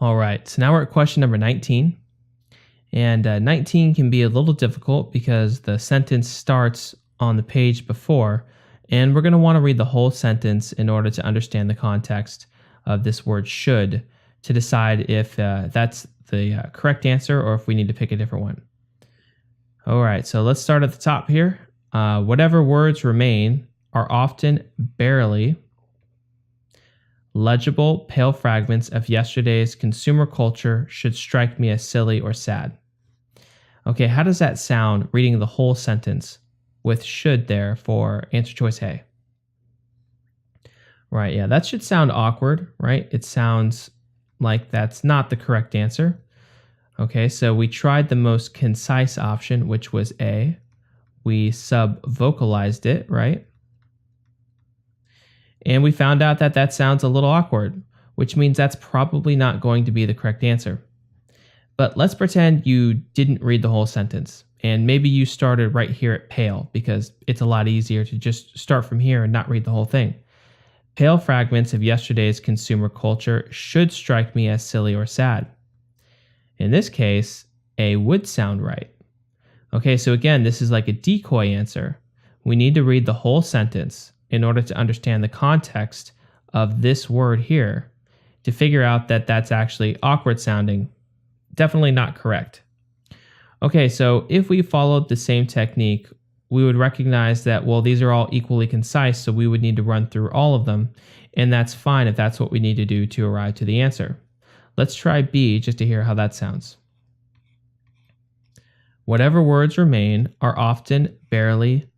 All right, so now we're at question number 19. And 19 can be a little difficult because the sentence starts on the page before, and we're going to want to read the whole sentence in order to understand the context of this word should to decide if that's the correct answer or if we need to pick a different one. All right, so let's start at the top here. Whatever words remain are often barely legible, pale fragments of yesterday's consumer culture should strike me as silly or sad. Okay, how does that sound reading the whole sentence with should there for answer choice A? Right, yeah, that should sound awkward, right? It sounds like that's not the correct answer. Okay, so we tried the most concise option, which was A. We sub-vocalized it, right? And we found out that that sounds a little awkward, which means that's probably not going to be the correct answer. But let's pretend you didn't read the whole sentence, and maybe you started right here at pale, because it's a lot easier to just start from here and not read the whole thing. Pale fragments of yesterday's consumer culture should strike me as silly or sad. In this case, A would sound right. Okay, so again, this is like a decoy answer. We need to read the whole sentence in order to understand the context of this word here to figure out that that's actually awkward sounding. Definitely not correct. Okay, so if we followed the same technique, we would recognize that, well, these are all equally concise, so we would need to run through all of them, and that's fine if that's what we need to do to arrive to the answer. Let's try B just to hear how that sounds. Whatever words remain are often barely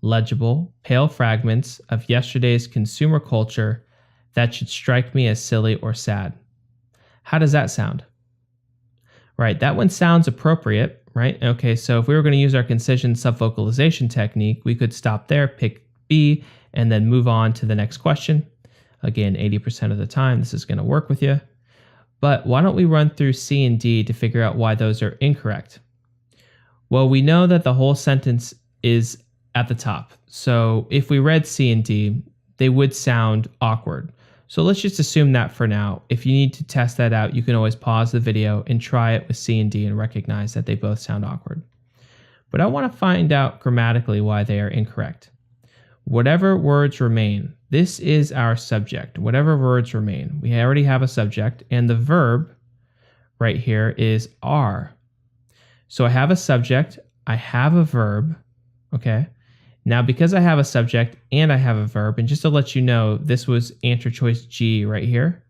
legible, pale fragments of yesterday's consumer culture that should strike me as silly or sad. How does that sound? Right, that one sounds appropriate, right? Okay, so if we were going to use our concision subvocalization technique, we could stop there, pick B, and then move on to the next question. Again, 80% of the time, this is going to work with you. But why don't we run through C and D to figure out why those are incorrect? Well, we know that the whole sentence is at the top. So if we read C and D, they would sound awkward. So let's just assume that for now. If you need to test that out, you can always pause the video and try it with C and D and recognize that they both sound awkward. But I want to find out grammatically why they are incorrect. Whatever words remain, this is our subject. Whatever words remain. We already have a subject, and the verb right here is are. So I have a subject, I have a verb, okay? Now, because I have a subject and I have a verb, and just to let you know, this was answer choice G right here.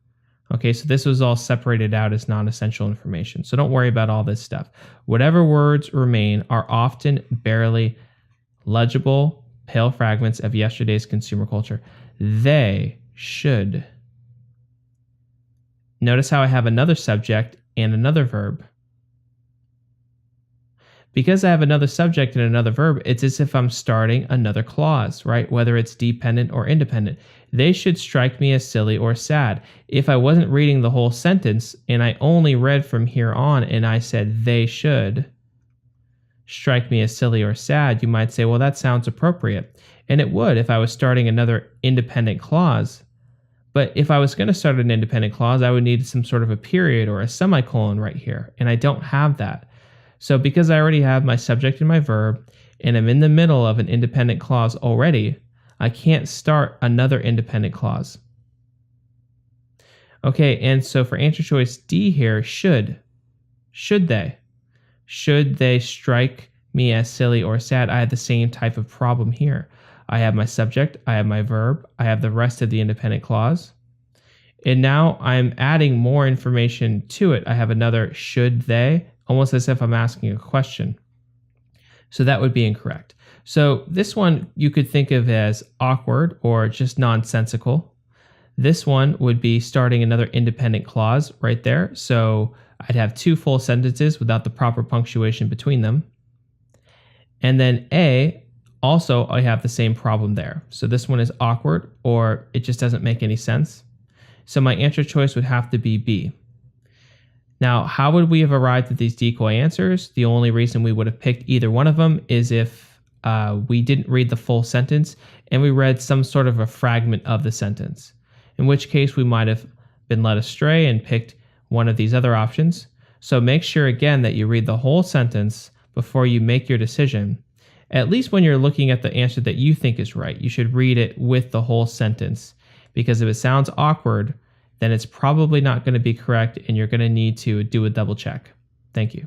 Okay, so this was all separated out as non-essential information. So don't worry about all this stuff. Whatever words remain are often barely legible, pale fragments of yesterday's consumer culture. They should. Notice how I have another subject and another verb. Because I have another subject and another verb, it's as if I'm starting another clause, right? Whether it's dependent or independent. They should strike me as silly or sad. If I wasn't reading the whole sentence and I only read from here on and I said they should strike me as silly or sad, you might say, well, that sounds appropriate. And it would if I was starting another independent clause. But if I was going to start an independent clause, I would need some sort of a period or a semicolon right here. And I don't have that. So because I already have my subject and my verb, and I'm in the middle of an independent clause already, I can't start another independent clause. Okay, and so for answer choice D here, should they? Should they strike me as silly or sad? I have the same type of problem here. I have my subject, I have my verb, I have the rest of the independent clause. And now I'm adding more information to it. I have another should they, almost as if I'm asking a question. So that would be incorrect. So this one you could think of as awkward or just nonsensical. This one would be starting another independent clause right there. So I'd have two full sentences without the proper punctuation between them. And then A, also I have the same problem there. So this one is awkward or it just doesn't make any sense. So my answer choice would have to be B. Now, how would we have arrived at these decoy answers? The only reason we would have picked either one of them is if we didn't read the full sentence and we read some sort of a fragment of the sentence, in which case we might have been led astray and picked one of these other options. So make sure again that you read the whole sentence before you make your decision. At least when you're looking at the answer that you think is right, you should read it with the whole sentence, because if it sounds awkward, then it's probably not going to be correct and you're going to need to do a double check. Thank you.